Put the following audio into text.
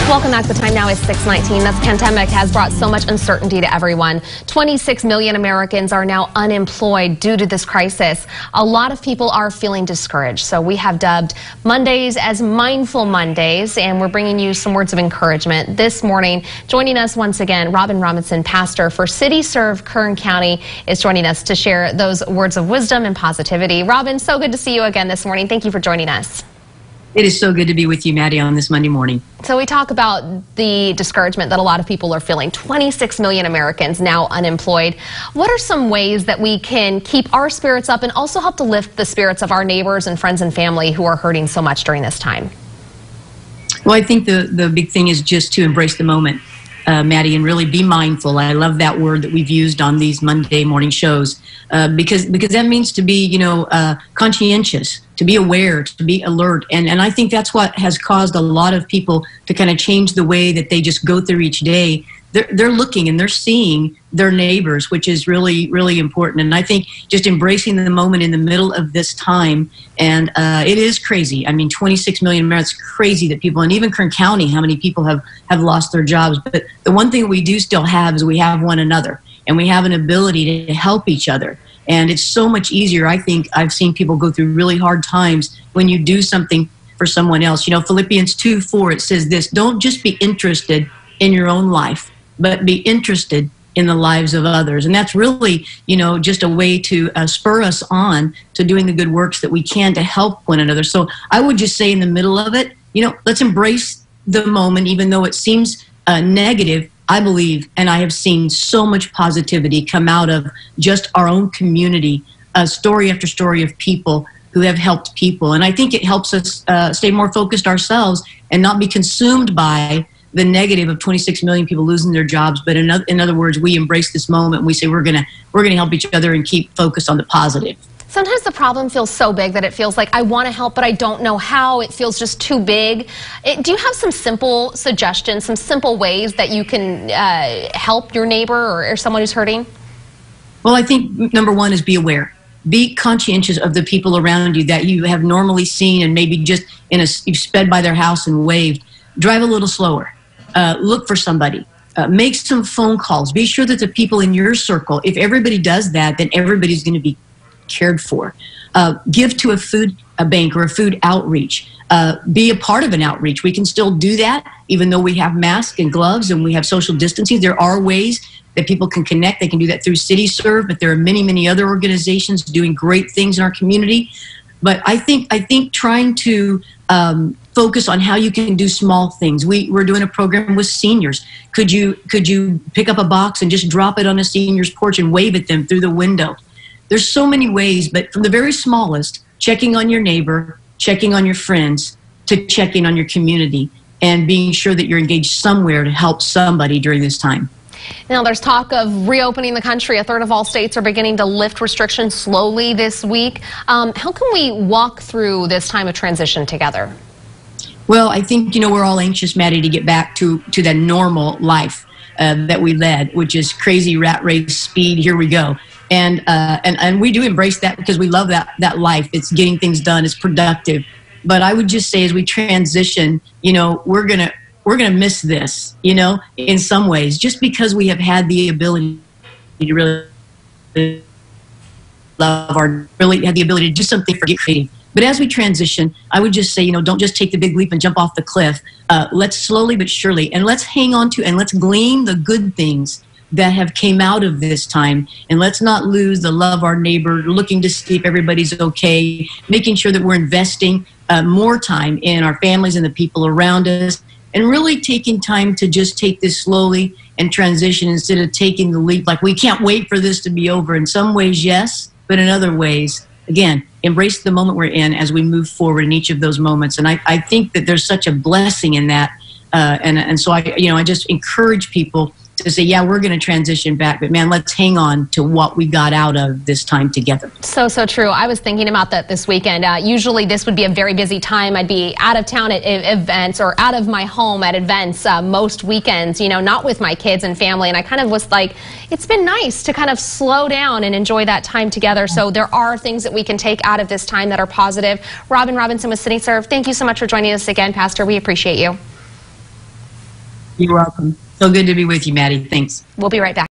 Welcome back. The time now is 6:19. The pandemic has brought so much uncertainty to everyone. 26 million Americans are now unemployed due to this crisis. A lot of people are feeling discouraged. So we have dubbed Mondays as Mindful Mondays, and we're bringing you some words of encouragement. This morning, joining us once again, Robin Robinson, pastor for City Serve Kern County, is joining us to share those words of wisdom and positivity. Robin, so good to see you again this morning. Thank you for joining us. It is so good to be with you, Maddie, on this Monday morning. So we talk about the discouragement that a lot of people are feeling. 26 million Americans now unemployed. What are some ways that we can keep our spirits up and also help to lift the spirits of our neighbors and friends and family who are hurting so much during this time? Well, I think the big thing is just to embrace the moment, Maddie, and really be mindful. I love that word that we've used on these Monday morning shows because that means to be, conscientious, to be aware, to be alert. And I think that's what has caused a lot of people to kind of change the way that they just go through each day. They're looking and they're seeing their neighbors, which is really, really important. And I think just embracing the moment in the middle of this time, and it is crazy. I mean, 26 million Americans, it's crazy that people, and even Kern County, how many people have lost their jobs. But the one thing we do still have is we have one another, and we have an ability to help each other. And it's so much easier. I think I've seen people go through really hard times when you do something for someone else. You know, Philippians 2:4, it says this: don't just be interested in your own life, but be interested in the lives of others. And that's really, just a way to spur us on to doing the good works that we can to help one another. So I would just say in the middle of it, let's embrace the moment, even though it seems negative. I believe, and I have seen so much positivity come out of just our own community, story after story of people who have helped people. And I think it helps us stay more focused ourselves and not be consumed by the negative of 26 million people losing their jobs. But in other words, we embrace this moment and we say we're gonna help each other and keep focused on the positive. Sometimes the problem feels so big that it feels like I want to help, but I don't know how. It feels just too big. Do you have some simple suggestions, some simple ways that you can help your neighbor or someone who's hurting? Well, I think number one is be aware. Be conscientious of the people around you that you have normally seen and maybe just you've sped by their house and waved. Drive a little slower. Look for somebody. Make some phone calls. Be sure that the people in your circle, if everybody does that, then everybody's going to be cared for. Give to a food bank or a food outreach. Be a part of an outreach. We can still do that even though we have masks and gloves and we have social distancing. There are ways that people can connect. They can do that through City Serve, but there are many, many other organizations doing great things in our community. But I think trying to focus on how you can do small things. We're doing a program with seniors. Could you pick up a box and just drop it on a senior's porch and wave at them through the window? There's so many ways, but from the very smallest, checking on your neighbor, checking on your friends, to checking on your community, and being sure that you're engaged somewhere to help somebody during this time. Now, there's talk of reopening the country. A third of all states are beginning to lift restrictions slowly this week. How can we walk through this time of transition together? Well, I think, we're all anxious, Maddie, to get back to that normal life that we led, which is crazy rat race speed. Here we go. And we do embrace that because we love that life. It's getting things done. It's productive. But I would just say as we transition, we're gonna miss this, in some ways, just because we have had the ability to really had the ability to do something for get creative. But as we transition, I would just say, don't just take the big leap and jump off the cliff. Let's slowly but surely, and let's hang on to and let's glean the good things that have came out of this time. And let's not lose the love of our neighbor, looking to see if everybody's okay, making sure that we're investing more time in our families and the people around us, and really taking time to just take this slowly and transition instead of taking the leap like we can't wait for this to be over. In some ways, yes, but in other ways, again, embrace the moment we're in as we move forward in each of those moments. And I think that there's such a blessing in that. And so I just encourage people to say, yeah, we're going to transition back, but man, let's hang on to what we got out of this time together. So true. I was thinking about that this weekend. Usually this would be a very busy time. I'd be out of town at events or out of my home at events most weekends, not with my kids and family. And I kind of was like, it's been nice to kind of slow down and enjoy that time together. So there are things that we can take out of this time that are positive. Robin Robinson with City Serve, thank you so much for joining us again, Pastor. We appreciate you. You're welcome. So good to be with you, Maddie. Thanks. We'll be right back.